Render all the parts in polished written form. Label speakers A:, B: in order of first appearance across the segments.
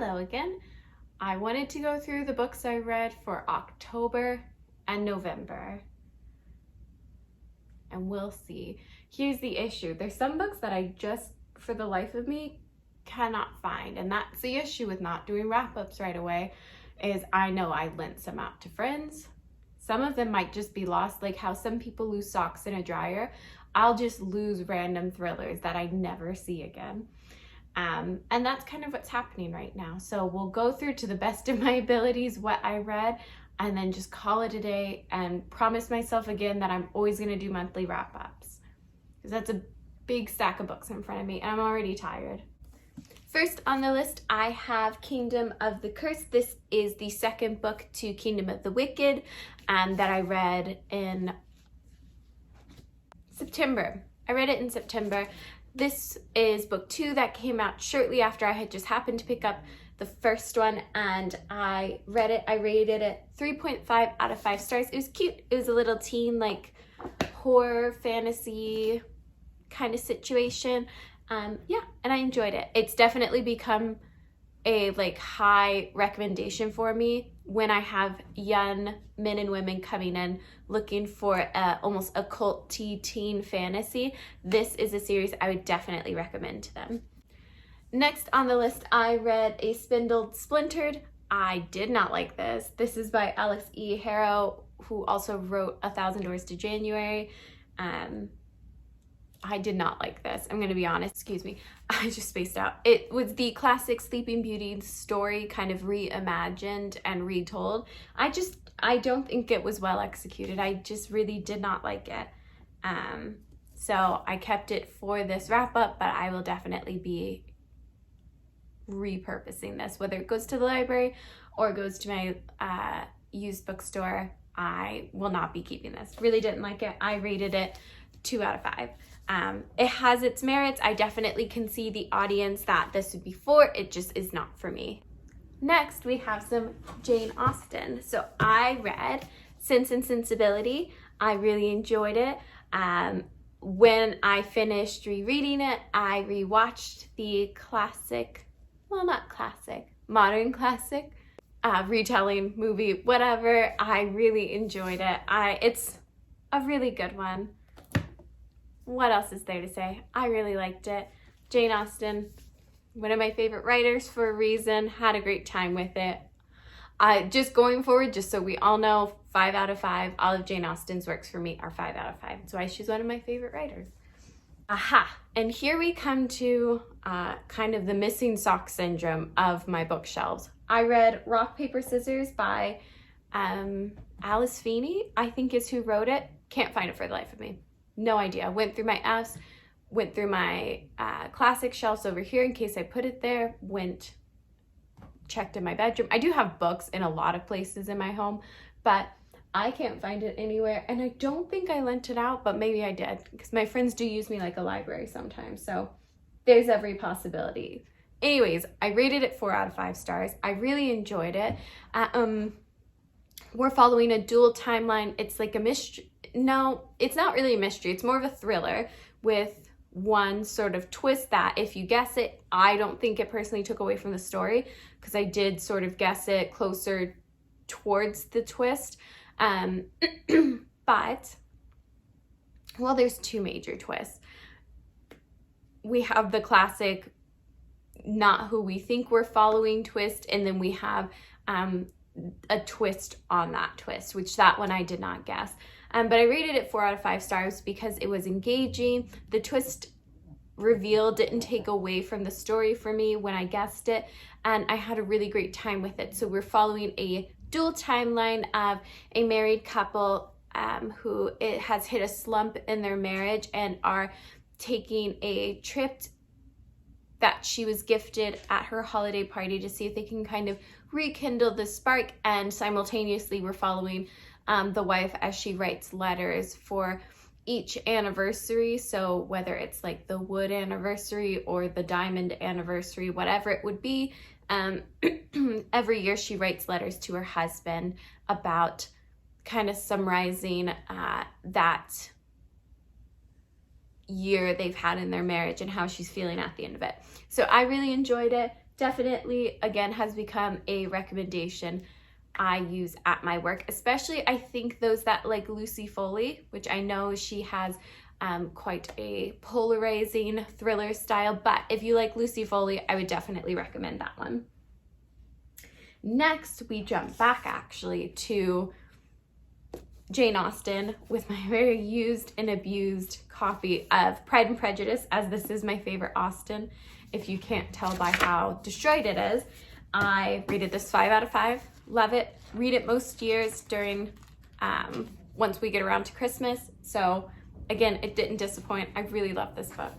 A: Hello again. I wanted to go through the books I read for October and November. And we'll see. Here's the issue. There's some books that I just, for the life of me, cannot find. And that's the issue with not doing wrap-ups right away, is I know I lent some out to friends. Some of them might just be lost, like how some people lose socks in a dryer. I'll just lose random thrillers that I never see again. And that's kind of what's happening right now. So we'll go through to the best of my abilities what I read, and then just call it a day and promise myself again that I'm always going to do monthly wrap-ups, because that's a big stack of books in front of me and I'm already tired. First on the list, I have Kingdom of the Curse. This is the second book to Kingdom of the Wicked that I read in September. I read it in September. This is book 2 that came out shortly after I had just happened to pick up the first one, and I read it. I rated it 3.5 out of 5 stars. It was cute. It was a little teen, like, horror, fantasy kind of situation. Yeah, and I enjoyed it. It's definitely become a like high recommendation for me when I have young men and women coming in looking for almost occult-y teen fantasy. This is a series I would definitely recommend to them. Next on the list, I read A Spindled Splintered. I did not like this. This is by Alex E. Harrow, who also wrote 1,000 Doors to January. I did not like this. I'm going to be honest. Excuse me. I just spaced out. It was the classic Sleeping Beauty story kind of reimagined and retold. I don't think it was well executed. I just really did not like it. So I kept it for this wrap up, but I will definitely be repurposing this, whether it goes to the library or goes to my used bookstore. I will not be keeping this. Really didn't like it. I rated it 2 out of 5. It has its merits. I definitely can see the audience that this would be for. It just is not for me. Next, we have some Jane Austen. So I read Sense and Sensibility. I really enjoyed it. When I finished rereading it, I rewatched the classic, well, not classic, modern classic, retelling movie, whatever. I really enjoyed it. It's a really good one. What else is there to say? I really liked it. Jane Austen, one of my favorite writers for a reason. Had a great time with it. Just going forward, just so we all know, 5 out of 5. All of Jane Austen's works for me are 5 out of 5. That's why she's one of my favorite writers. Aha! And here we come to kind of the missing sock syndrome of my bookshelves. I read Rock, Paper, Scissors by Alice Feeney, I think is who wrote it. Can't find it for the life of me. No idea. Went through my F's, went through my classic shelves over here in case I put it there, checked in my bedroom. I do have books in a lot of places in my home, but I can't find it anywhere. And I don't think I lent it out, but maybe I did, because my friends do use me like a library sometimes. So there's every possibility. Anyways, I rated it 4 out of 5 stars. I really enjoyed it. We're following a dual timeline. It's like a mystery. No, it's not really a mystery. It's more of a thriller with one sort of twist that if you guess it, I don't think it personally took away from the story, because I did sort of guess it closer towards the twist. But, well, there's 2 major twists. We have the classic not who we think we're following twist, and then we have a twist on that twist, which that one I did not guess. But I rated it 4 out of 5 stars because it was engaging. The twist reveal didn't take away from the story for me when I guessed it, and I had a really great time with it. So we're following a dual timeline of a married couple who has hit a slump in their marriage and are taking a trip that she was gifted at her holiday party to see if they can kind of rekindle the spark, and simultaneously we're following the wife as she writes letters for each anniversary. So whether it's like the wood anniversary or the diamond anniversary, whatever it would be, every year she writes letters to her husband about kind of summarizing that year they've had in their marriage and how she's feeling at the end of it. So I really enjoyed it. definitely, again, has become a recommendation I use at my work, especially I think those that like Lucy Foley, which I know she has quite a polarizing thriller style, but if you like Lucy Foley, I would definitely recommend that one. Next, we jump back actually to Jane Austen with my very used and abused copy of Pride and Prejudice, as this is my favorite Austen. If you can't tell by how destroyed it is, I rated this 5 out of 5. Love it. Read it most years during, once we get around to Christmas. So again, it didn't disappoint. I really love this book.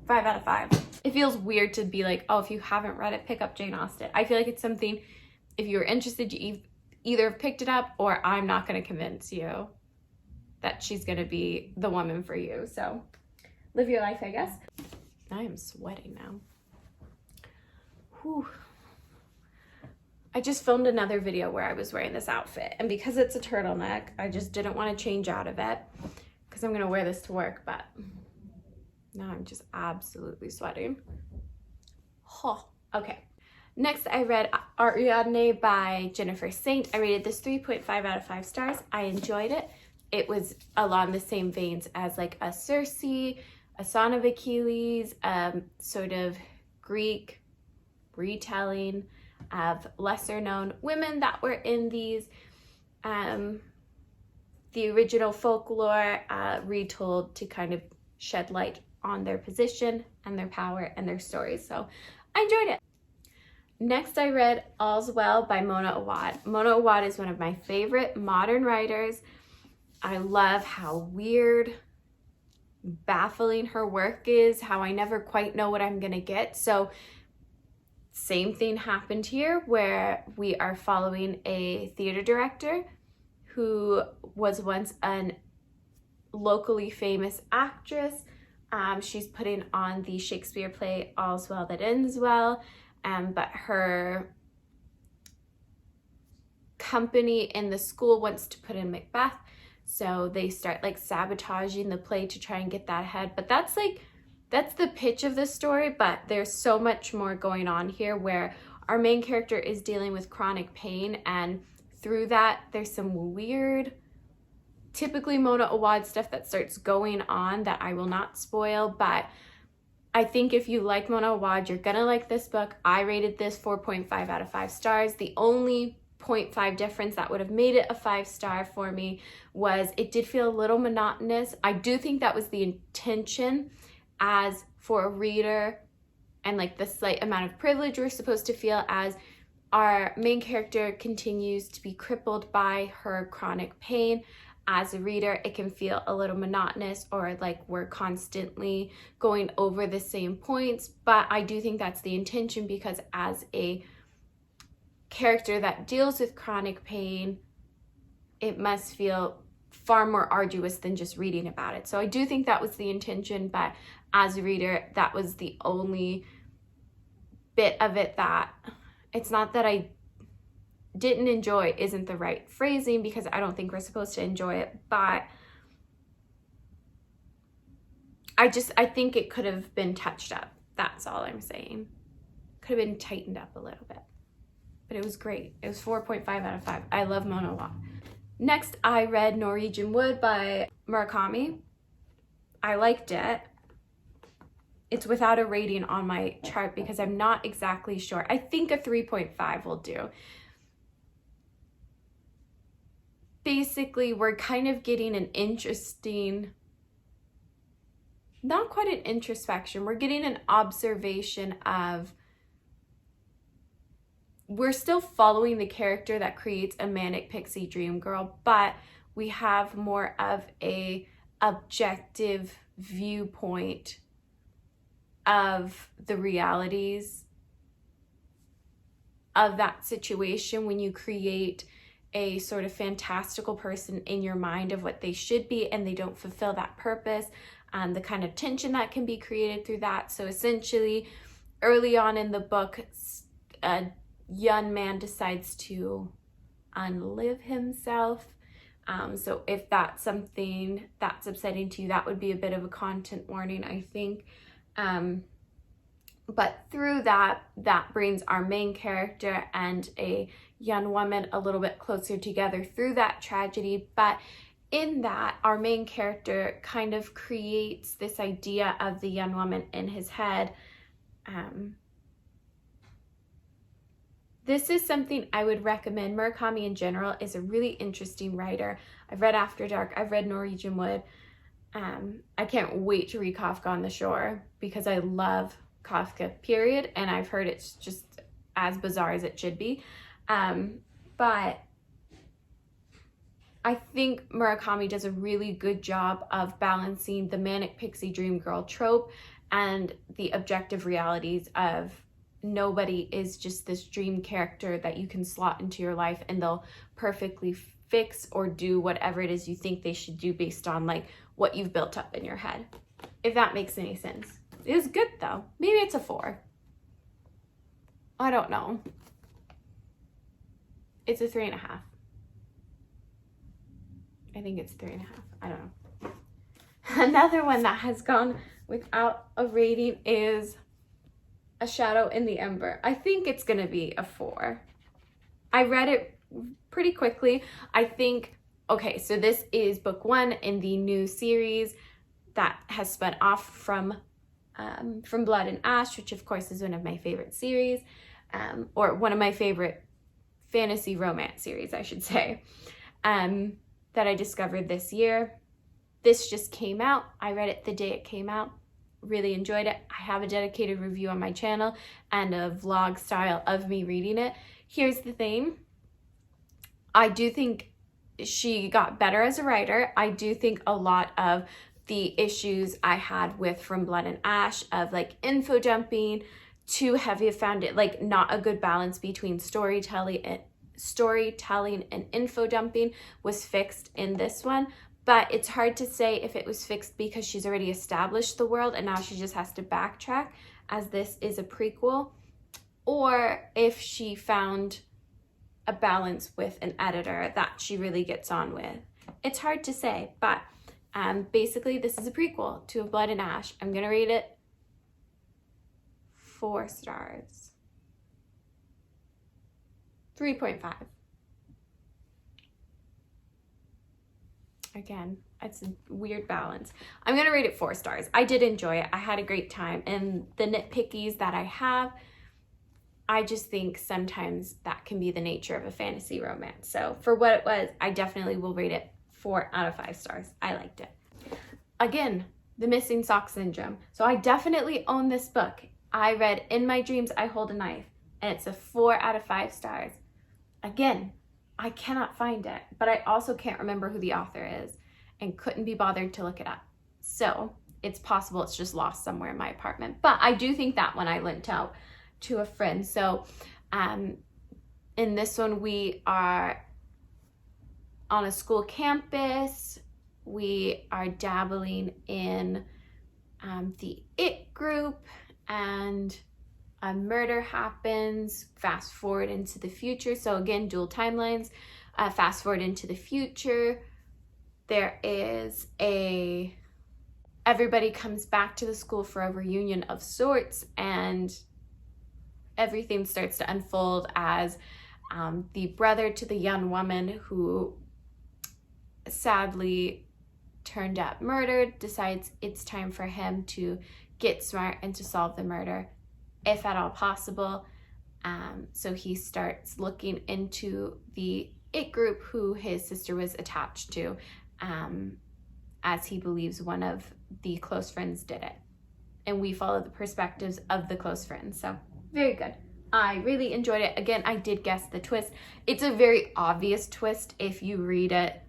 A: 5 out of 5. It feels weird to be like, oh, if you haven't read it, pick up Jane Austen. I feel like it's something, if you're interested, you either picked it up or I'm not going to convince you that she's going to be the woman for you. So live your life, I guess. I am sweating now. Whew. I just filmed another video where I was wearing this outfit, and because it's a turtleneck, I just didn't want to change out of it because I'm going to wear this to work, but now I'm just absolutely sweating. Oh, okay. Next, I read Artriadnae by Jennifer Saint. I rated this 3.5 out of 5 stars. I enjoyed it. It was along the same veins as like a Circe, a Song of Achilles, sort of Greek retelling of lesser known women that were in these, the original folklore retold to kind of shed light on their position and their power and their stories. So I enjoyed it. Next, I read All's Well by Mona Awad. Mona Awad is one of my favorite modern writers. I love how weird, baffling her work is, how I never quite know what I'm gonna get. So same thing happened here, where we are following a theater director who was once a locally famous actress. She's putting on the Shakespeare play All's Well That Ends Well, but her company in the school wants to put in Macbeth, so they start like sabotaging the play to try and get that ahead. But that's the pitch of the story, but there's so much more going on here, where our main character is dealing with chronic pain, and through that there's some weird, typically Mona Awad stuff that starts going on that I will not spoil. But I think if you like Mona Awad, you're gonna like this book. I rated this 4.5 out of 5 stars. The only 0.5 difference that would have made it a 5-star for me was it did feel a little monotonous. I do think that was the intention, as for a reader and like the slight amount of privilege we're supposed to feel as our main character continues to be crippled by her chronic pain. As a reader, it can feel a little monotonous, or like we're constantly going over the same points. But I do think that's the intention, because as a character that deals with chronic pain, it must feel far more arduous than just reading about it. So I do think that was the intention, but as a reader, that was the only bit of it that, it's not that I didn't enjoy, isn't the right phrasing, because I don't think we're supposed to enjoy it, but I think it could have been touched up. That's all I'm saying. Could have been tightened up a little bit, but it was great. It was 4.5 out of 5. I love Mona Awad. Next, I read Norwegian Wood by Murakami. I liked it. It's without a rating on my chart because I'm not exactly sure. I think a 3.5 will do. Basically, we're kind of getting an interesting, not quite an introspection, we're getting an observation of, we're still following the character that creates a manic pixie dream girl, but we have more of a objective viewpoint of the realities of that situation when you create a sort of fantastical person in your mind of what they should be and they don't fulfill that purpose, and the kind of tension that can be created through that. So essentially, early on in the book, a young man decides to unlive himself. So if that's something that's upsetting to you, that would be a bit of a content warning, I think. But through that brings our main character and a young woman a little bit closer together through that tragedy. But in that, our main character kind of creates this idea of the young woman in his head. This is something I would recommend. Murakami in general is a really interesting writer. I've read After Dark, I've read Norwegian Wood. I can't wait to read Kafka on the Shore because I love Kafka, period, and I've heard it's just as bizarre as it should be. But I think Murakami does a really good job of balancing the manic pixie dream girl trope and the objective realities of nobody is just this dream character that you can slot into your life and they'll perfectly fix or do whatever it is you think they should do based on like what you've built up in your head. If that makes any sense. It was good though. Maybe it's a 4. I don't know. It's a 3.5. I think it's 3.5. I don't know. Another one that has gone without a rating is A Shadow in the Ember. I think it's gonna be a 4. I read it pretty quickly. I think, okay, so this is book 1 in the new series that has spun off from Blood and Ash, which of course is one of my favorite series, or one of my favorite fantasy romance series, I should say, that I discovered this year. This just came out. I read it the day it came out. Really enjoyed it. I have a dedicated review on my channel and a vlog style of me reading it. Here's the thing. I do think she got better as a writer. I do think a lot of the issues I had with From Blood and Ash of like info dumping, too heavy, I found it like not a good balance between storytelling and info dumping was fixed in this one. But it's hard to say if it was fixed because she's already established the world and now she just has to backtrack as this is a prequel, or if she found a balance with an editor that she really gets on with. It's hard to say, but basically this is a prequel to Blood and Ash. I'm gonna rate it 4 stars. 3.5. Again, it's a weird balance. I'm gonna rate it 4 stars. I did enjoy it. I had a great time. And the nitpickies that I have, I just think sometimes that can be the nature of a fantasy romance. So for what it was, I definitely will rate it 4 out of 5 stars. I liked it. Again, the missing sock syndrome. So I definitely own this book. I read In My Dreams, I Hold a Knife, and it's a 4 out of 5 stars. Again, I cannot find it, but I also can't remember who the author is and couldn't be bothered to look it up. So it's possible it's just lost somewhere in my apartment. But I do think that one I lent out to a friend. So in this one, we are on a school campus. We are dabbling in the It group, and a murder happens. Fast forward into the future. So again, dual timelines. Fast forward into the future. There is everybody comes back to the school for a reunion of sorts, and everything starts to unfold as the brother to the young woman who sadly turned up murdered decides it's time for him to get smart and to solve the murder, if at all possible. So he starts looking into the It group who his sister was attached to, as he believes one of the close friends did it. And we follow the perspectives of the close friends. So very good. I really enjoyed it. Again, I did guess the twist. It's a very obvious twist if you read it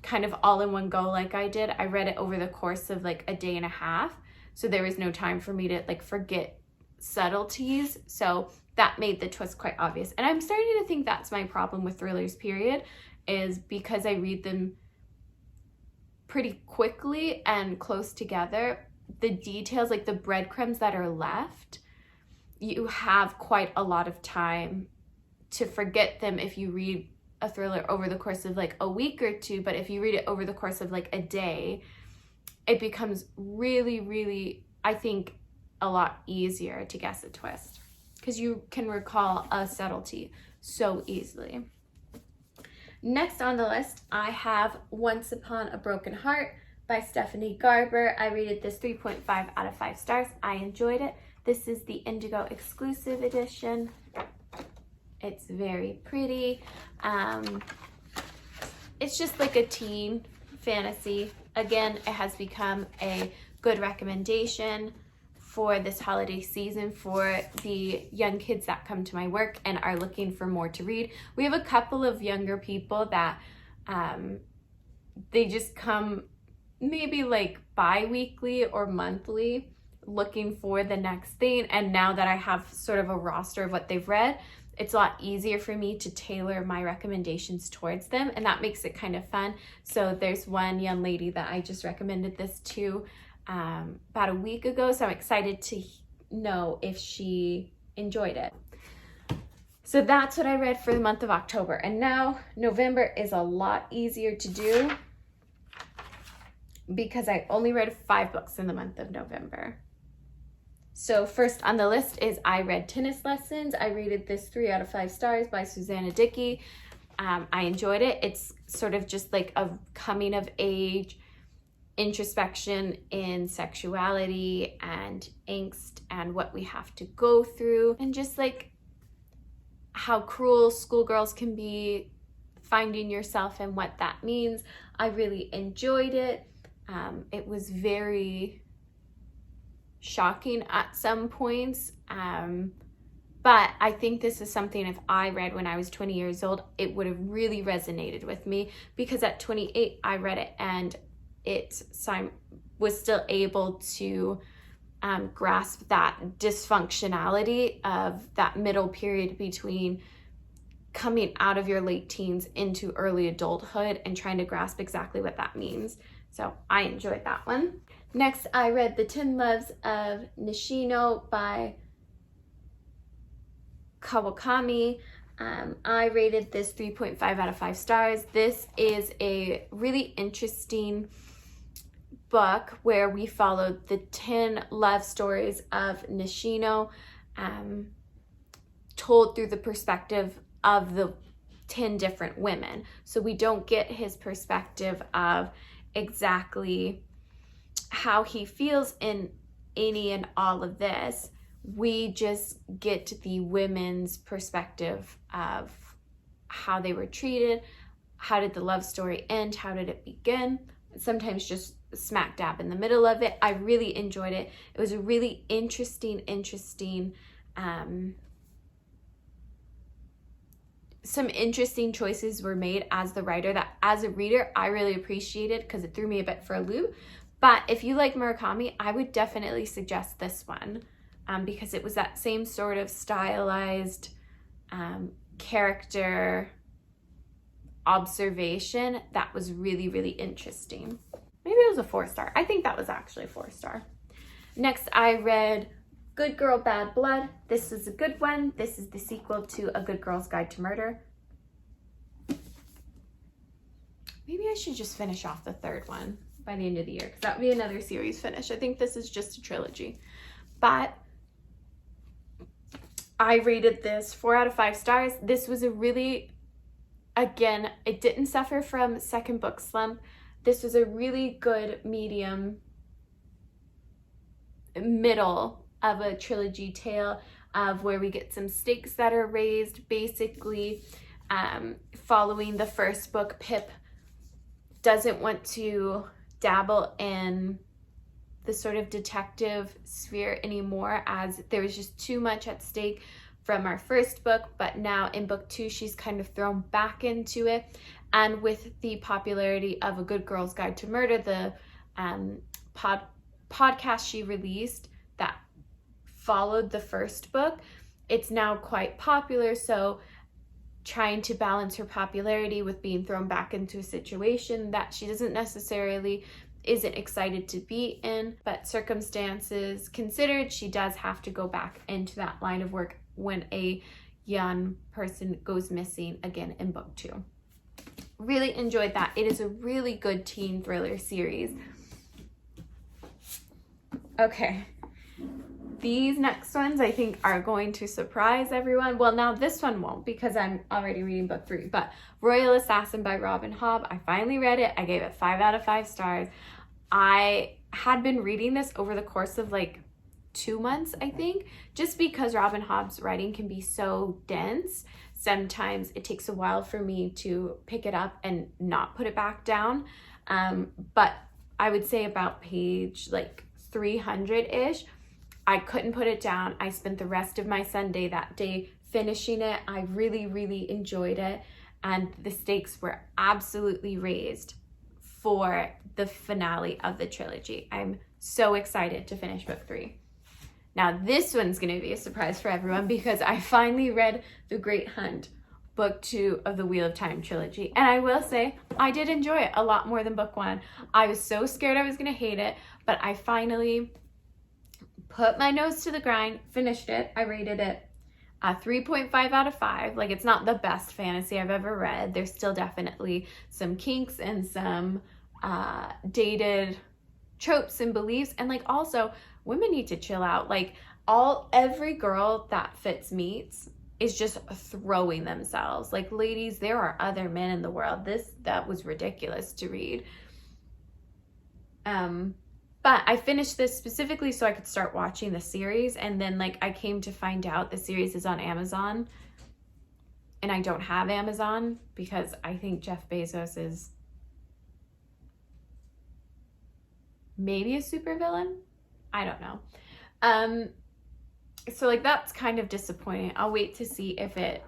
A: kind of all in one go like I did. I read it over the course of like a day and a half. So there was no time for me to like forget subtleties. So that made the twist quite obvious. And I'm starting to think that's my problem with thrillers, period, is because I read them pretty quickly and close together. The details, like the breadcrumbs that are left, you have quite a lot of time to forget them if you read a thriller over the course of like a week or two. But if you read it over the course of like a day, it becomes really, really, I think, a lot easier to guess a twist because you can recall a subtlety so easily. Next on the list, I have Once Upon a Broken Heart by Stephanie Garber. I rated this 3.5 out of 5 stars. I enjoyed it. This is the Indigo exclusive edition. It's very pretty. It's just like a teen fantasy. Again, it has become a good recommendation for this holiday season for the young kids that come to my work and are looking for more to read. We have a couple of younger people that they just come maybe like bi-weekly or monthly looking for the next thing. And now that I have sort of a roster of what they've read, it's a lot easier for me to tailor my recommendations towards them, and that makes it kind of fun. So there's one young lady that I just recommended this to about a week ago, so I'm excited to know if she enjoyed it. So that's what I read for the month of October, and now November is a lot easier to do because I only read 5 books in the month of November. So first on the list is I Read Tennis Lessons. I rated this 3 out of 5 stars by Susanna Dickey. I enjoyed it. It's sort of just like a coming of age introspection in sexuality and angst and what we have to go through, and just like how cruel schoolgirls can be, finding yourself and what that means. I really enjoyed it. It was very shocking at some points, but I think this is something if I read when I was 20 years old, it would have really resonated with me, because at 28 I read it and it was still able to grasp that dysfunctionality of that middle period between coming out of your late teens into early adulthood and trying to grasp exactly what that means. So I enjoyed that one. Next, I read The 10 Loves of Nishino by Kawakami. I rated this 3.5 out of 5 stars. This is a really interesting book where we followed the 10 love stories of Nishino, told through the perspective of the 10 different women. So we don't get his perspective of exactly how he feels in any and all of this. We just get the women's perspective of how they were treated, how did the love story end, how did it begin, sometimes just smack dab in the middle of it. I really enjoyed it. It was a really interesting some interesting choices were made as the writer that as a reader I really appreciated, because it threw me a bit for a loop. But if you like Murakami, I would definitely suggest this one, because it was that same sort of stylized character observation that was really, really interesting. Maybe it was a 4-star. I think that was actually a 4-star. Next, I read Good Girl, Bad Blood. This is a good one. This is the sequel to A Good Girl's Guide to Murder. Maybe I should just finish off the 3rd one by the end of the year, because that would be another series finish. I think this is just a trilogy. But I rated this 4 out of 5 stars. This was a really, again, it didn't suffer from second book slump. This was a really good medium, middle of a trilogy tale of where we get some stakes that are raised. Basically, following the first book, Pip doesn't want to dabble in the sort of detective sphere anymore, as there was just too much at stake from our first book. But now in book 2, she's kind of thrown back into it. And with the popularity of A Good Girl's Guide to Murder, the podcast she released that followed the first book, it's now quite popular. So trying to balance her popularity with being thrown back into a situation that she isn't excited to be in, but circumstances considered, she does have to go back into that line of work when a young person goes missing again in book 2. Really enjoyed that. It is a really good teen thriller series. Okay, These next ones I think are going to surprise everyone. Well, now this one won't because I'm already reading book 3, but Royal Assassin by Robin Hobb. I finally read it. I gave it 5 out of 5 stars. I had been reading this over the course of like 2 months, I think, just because Robin Hobb's writing can be so dense. Sometimes it takes a while for me to pick it up and not put it back down. But I would say about page like 300-ish, I couldn't put it down. I spent the rest of my Sunday that day finishing it. I really, really enjoyed it. And the stakes were absolutely raised for the finale of the trilogy. I'm so excited to finish book 3. Now this one's going to be a surprise for everyone because I finally read The Great Hunt, book 2 of the Wheel of Time trilogy. And I will say, I did enjoy it a lot more than book 1. I was so scared I was going to hate it, but I finally put my nose to the grind, finished it. I rated it a 3.5 out of 5. Like, it's not the best fantasy I've ever read. There's still definitely some kinks and some dated tropes and beliefs. And like, also, women need to chill out. Like, every girl that Fitz meets is just throwing themselves. Like, ladies, there are other men in the world. That was ridiculous to read. But I finished this specifically so I could start watching the series. And then like I came to find out the series is on Amazon. And I don't have Amazon because I think Jeff Bezos is maybe a supervillain. I don't know. So like that's kind of disappointing. I'll wait to see if it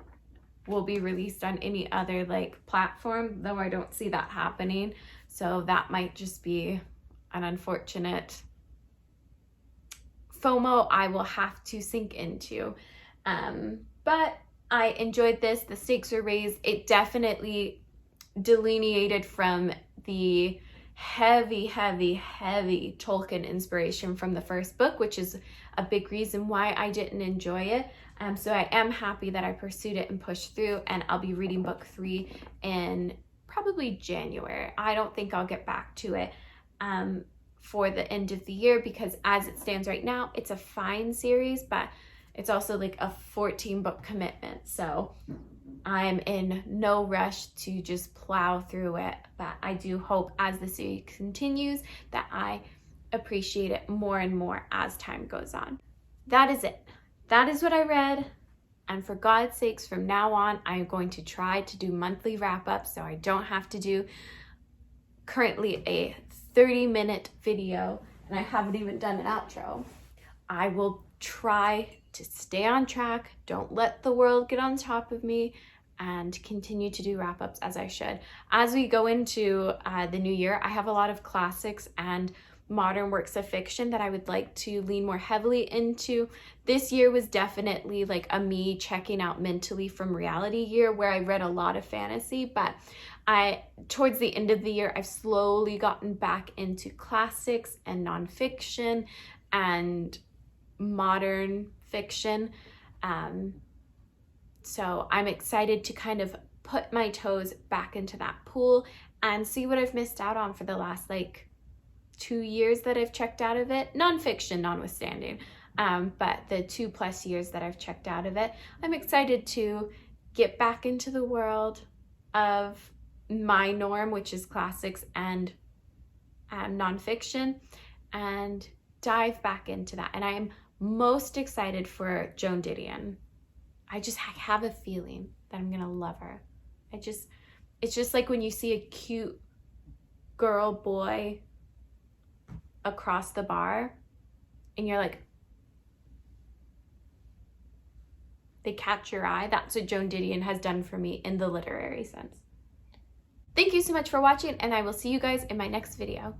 A: will be released on any other like platform, though I don't see that happening. So that might just be an unfortunate FOMO I will have to sink into. But I enjoyed this. The stakes were raised. It definitely delineated from the heavy Tolkien inspiration from the first book, which is a big reason why I didn't enjoy it. So I am happy that I pursued it and pushed through, and I'll be reading book 3 in probably January. I don't think I'll get back to it for the end of the year because as it stands right now, it's a fine series, but it's also like a 14-book commitment. So I'm in no rush to just plow through it, but I do hope as the series continues that I appreciate it more and more as time goes on. That is it. That is what I read. And for God's sakes, from now on, I'm going to try to do monthly wrap-ups so I don't have to do currently a 30-minute video, and I haven't even done an outro. I will try to stay on track, don't let the world get on top of me, and continue to do wrap-ups as I should. As we go into the new year, I have a lot of classics and modern works of fiction that I would like to lean more heavily into. This year was definitely like a me checking out mentally from reality year where I read a lot of fantasy, but towards the end of the year, I've slowly gotten back into classics and nonfiction and modern fiction. So I'm excited to kind of put my toes back into that pool and see what I've missed out on for the last like 2 years that I've checked out of it, nonfiction notwithstanding, but the 2+ years that I've checked out of it. I'm excited to get back into the world of my norm, which is classics and nonfiction, and dive back into that. And I am most excited for Joan Didion. I have a feeling that I'm gonna love her. It's just like when you see a cute girl, boy across the bar and you're like, they catch your eye. That's what Joan Didion has done for me in the literary sense. Thank you so much for watching, and I will see you guys in my next video.